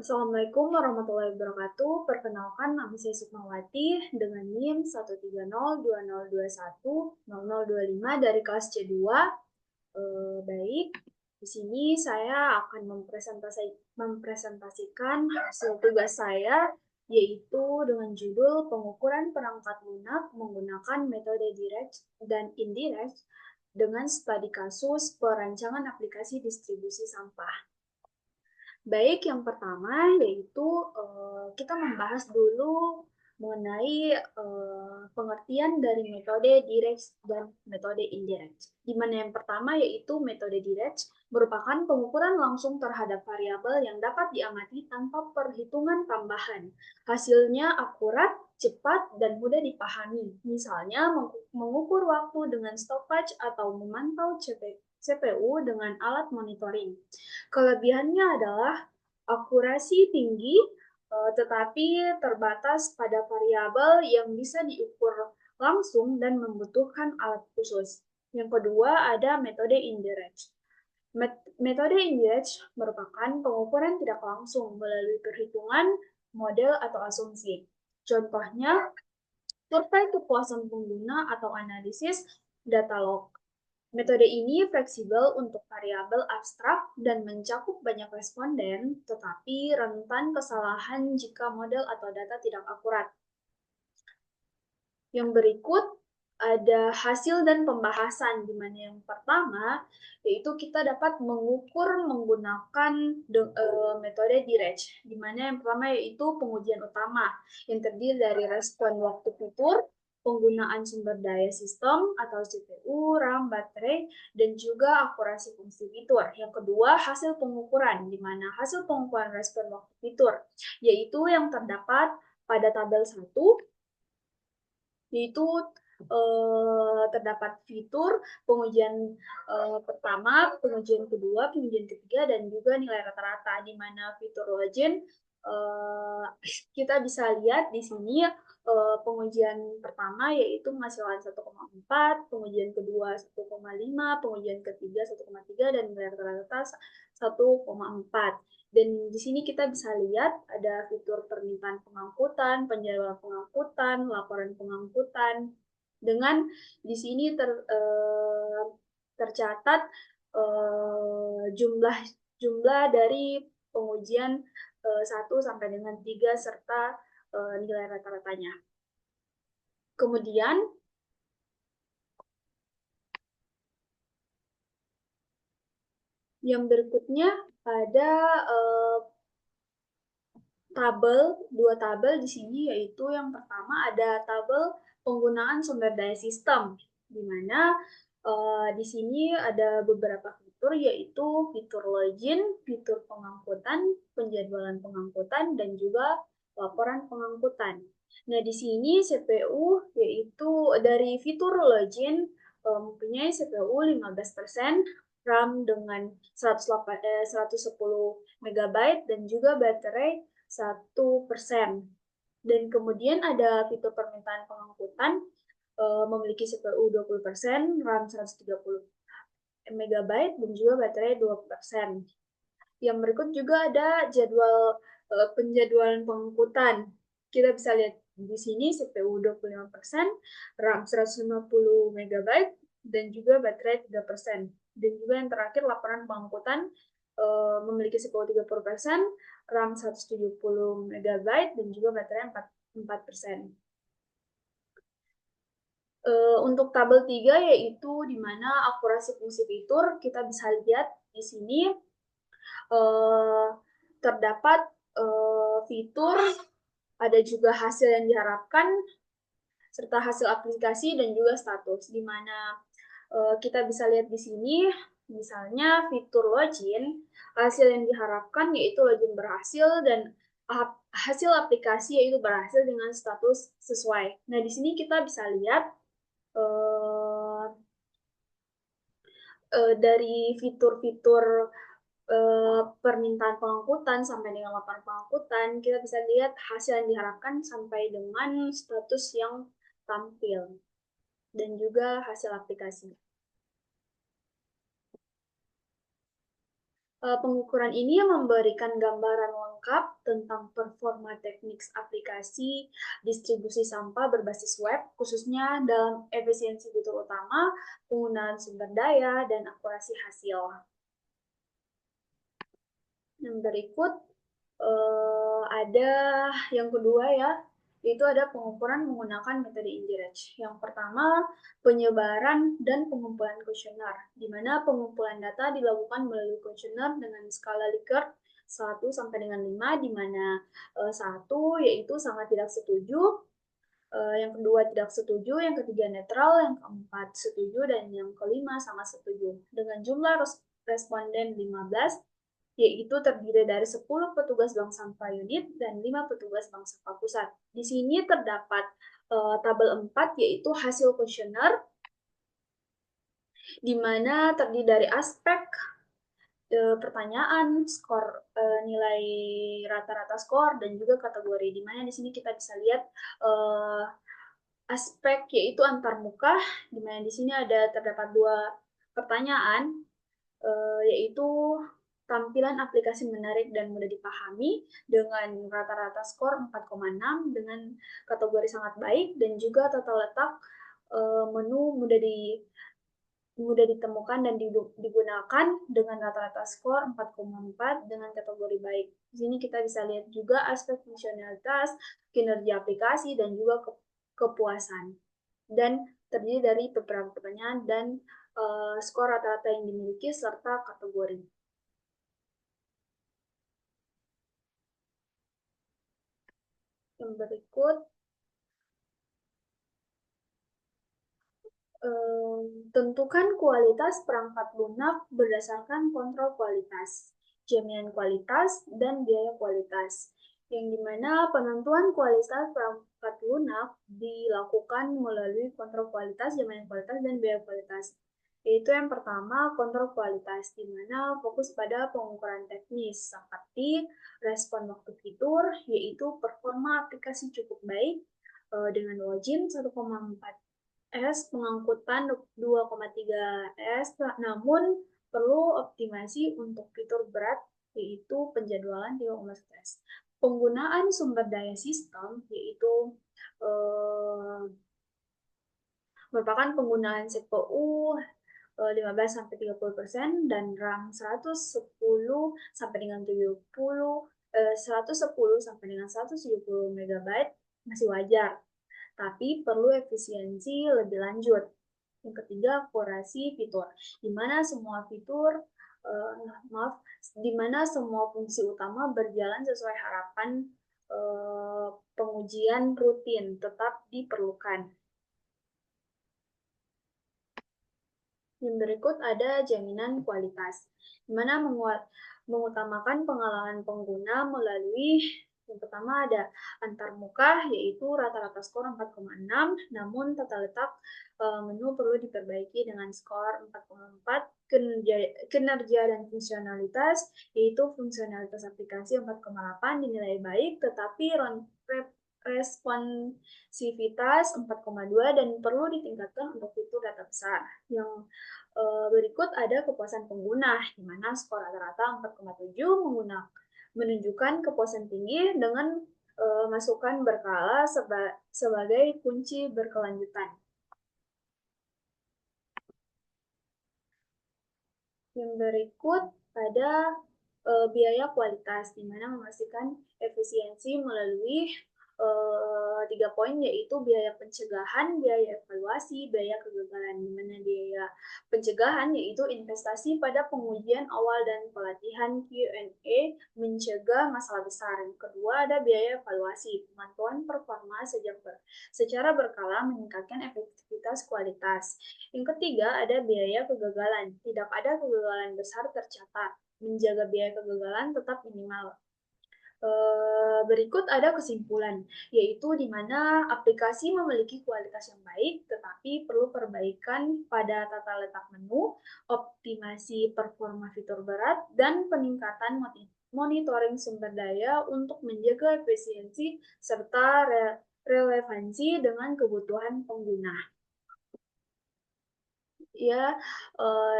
Assalamualaikum warahmatullahi wabarakatuh. Perkenalkan, nama saya Sukmawati dengan NIM 13020210025 dari kelas C2. Baik, di sini saya akan mempresentasikan hasil tugas saya, yaitu dengan judul pengukuran perangkat lunak menggunakan metode direct dan indirect dengan studi kasus perancangan aplikasi distribusi sampah. Baik, yang pertama yaitu kita membahas dulu mengenai pengertian dari metode direct dan metode indirect. Di mana yang pertama yaitu metode direct merupakan pengukuran langsung terhadap variabel yang dapat diamati tanpa perhitungan tambahan. Hasilnya akurat, cepat, dan mudah dipahami. Misalnya mengukur waktu dengan stopwatch atau memantau CPU dengan alat monitoring. Kelebihannya adalah akurasi tinggi, tetapi terbatas pada variabel yang bisa diukur langsung dan membutuhkan alat khusus. Yang kedua ada metode indirect. Metode indirect merupakan pengukuran tidak langsung melalui perhitungan, model, atau asumsi. Contohnya, survei kepuasan pengguna atau analisis data log. Metode ini fleksibel untuk variabel abstrak dan mencakup banyak responden, tetapi rentan kesalahan jika model atau data tidak akurat. Yang berikut ada hasil dan pembahasan, di mana yang pertama yaitu kita dapat mengukur menggunakan metode direct, di mana yang pertama yaitu pengujian utama yang terdiri dari respon waktu fitur, penggunaan sumber daya sistem atau CPU, RAM, baterai, dan juga akurasi fungsi fitur. Yang kedua, hasil pengukuran, di mana hasil pengukuran respon waktu fitur, yaitu yang terdapat pada tabel 1, yaitu terdapat fitur pengujian pertama, pengujian kedua, pengujian ketiga, dan juga nilai rata-rata, di mana fitur login kita bisa lihat di sini pengujian pertama yaitu menghasilkan 1,4, pengujian kedua 1,5, pengujian ketiga 1,3, dan nilai rata-rata 1,4. Dan di sini kita bisa lihat ada fitur permintaan pengangkutan, penjadwalan pengangkutan, laporan pengangkutan. Dengan di sini tercatat jumlah dari pengujian 1 sampai dengan 3 serta nilai rata-ratanya. Kemudian yang berikutnya ada dua tabel di sini, yaitu yang pertama ada tabel penggunaan sumber daya sistem, di mana di sini ada beberapa fitur, yaitu fitur login, fitur pengangkutan, penjadwalan pengangkutan, dan juga laporan pengangkutan. Nah, di sini CPU yaitu dari fitur login mempunyai CPU 15%, RAM dengan 110 MB, dan juga baterai 1%. Dan kemudian ada fitur permintaan pengangkutan memiliki CPU 20%, RAM 130 MB, dan juga baterai 20%. Yang berikut juga ada jadwal penjadwalan pengangkutan. Kita bisa lihat di sini CPU 25%, RAM 150 MB, dan juga baterai 3%. Dan juga yang terakhir laporan pengangkutan memiliki CPU 30%, RAM 170 MB, dan juga baterai 4%. Untuk tabel 3 yaitu di mana akurasi fungsi fitur, kita bisa lihat di sini terdapat fitur, ada juga hasil yang diharapkan, serta hasil aplikasi dan juga status, di mana kita bisa lihat di sini, misalnya fitur login, hasil yang diharapkan yaitu login berhasil, dan hasil aplikasi yaitu berhasil dengan status sesuai. Nah, di sini kita bisa lihat dari fitur-fitur permintaan pengangkutan sampai dengan laporan pengangkutan, kita bisa lihat hasil yang diharapkan sampai dengan status yang tampil, dan juga hasil aplikasi. Pengukuran ini memberikan gambaran lengkap tentang performa teknik aplikasi distribusi sampah berbasis web, khususnya dalam efisiensi fitur utama, penggunaan sumber daya, dan akurasi hasil. Yang berikut ada yang kedua ya, yaitu ada pengukuran menggunakan metode Indirect. Yang pertama, penyebaran dan pengumpulan kuesioner, di mana pengumpulan data dilakukan melalui kuesioner dengan skala Likert 1 sampai dengan 5, di mana 1 yaitu sangat tidak setuju, yang kedua tidak setuju, yang ketiga netral, yang keempat setuju, dan yang kelima sangat setuju. Dengan jumlah responden 15, yaitu terdiri dari 10 petugas bank sampah unit dan 5 petugas bank sampah pusat. Di sini terdapat tabel 4, yaitu hasil kuesioner, di mana terdiri dari aspek pertanyaan, skor, nilai rata-rata skor, dan juga kategori, di mana di sini kita bisa lihat aspek yaitu antarmuka, di mana di sini terdapat 2 pertanyaan, yaitu tampilan aplikasi menarik dan mudah dipahami dengan rata-rata skor 4,6 dengan kategori sangat baik, dan juga tata letak menu mudah ditemukan dan digunakan dengan rata-rata skor 4,4 dengan kategori baik. Di sini kita bisa lihat juga aspek fungsionalitas, kinerja aplikasi, dan juga kepuasan. Dan terdiri dari beberapa pertanyaan dan skor rata-rata yang dimiliki serta kategori. Yang berikut, tentukan kualitas perangkat lunak berdasarkan kontrol kualitas, jaminan kualitas, dan biaya kualitas. Yang dimana penentuan kualitas perangkat lunak dilakukan melalui kontrol kualitas, jaminan kualitas, dan biaya kualitas. Yaitu yang pertama, kontrol kualitas, di mana fokus pada pengukuran teknis, seperti respon waktu fitur, yaitu performa aplikasi cukup baik, dengan login 1,4 S, pengangkutan 2,3 S, namun perlu optimasi untuk fitur berat, yaitu penjadwalan 3,1 S. Penggunaan sumber daya sistem, yaitu merupakan penggunaan CPU 15-30% dan RAM 110 sampai dengan 170 MB masih wajar, tapi perlu efisiensi lebih lanjut. Yang ketiga, akurasi fitur, di mana semua fungsi utama berjalan sesuai harapan, pengujian rutin tetap diperlukan. Yang berikut ada jaminan kualitas, di mana mengutamakan pengalaman pengguna melalui yang pertama ada antarmuka, yaitu rata-rata skor 4,6, namun tata letak menu perlu diperbaiki dengan skor 4,4, kinerja dan fungsionalitas, yaitu fungsionalitas aplikasi 4,8 dinilai baik, tetapi responsivitas 4,2 dan perlu ditingkatkan untuk fitur data besar. Yang berikut ada kepuasan pengguna, di mana skor rata-rata 4,7 menunjukkan kepuasan tinggi dengan masukan berkala sebagai kunci berkelanjutan. Yang berikut ada biaya kualitas, di mana memastikan efisiensi melalui 3 poin, yaitu biaya pencegahan, biaya evaluasi, biaya kegagalan. Di mana biaya pencegahan yaitu investasi pada pengujian awal dan pelatihan Q&A mencegah masalah besar. Yang kedua ada biaya evaluasi, pemantauan performa secara berkala meningkatkan efektivitas kualitas. Yang ketiga ada biaya kegagalan, tidak ada kegagalan besar tercatat, menjaga biaya kegagalan tetap minimal. Berikut ada kesimpulan, yaitu di mana aplikasi memiliki kualitas yang baik, tetapi perlu perbaikan pada tata letak menu, optimasi performa fitur berat, dan peningkatan monitoring sumber daya untuk menjaga efisiensi serta relevansi dengan kebutuhan pengguna. Ya,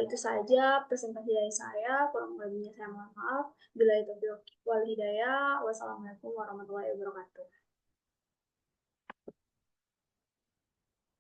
itu saja presentasi dari saya, kurang lebihnya saya mohon maaf. Billahi taufiq wal hidayah. Wassalamualaikum warahmatullahi wabarakatuh.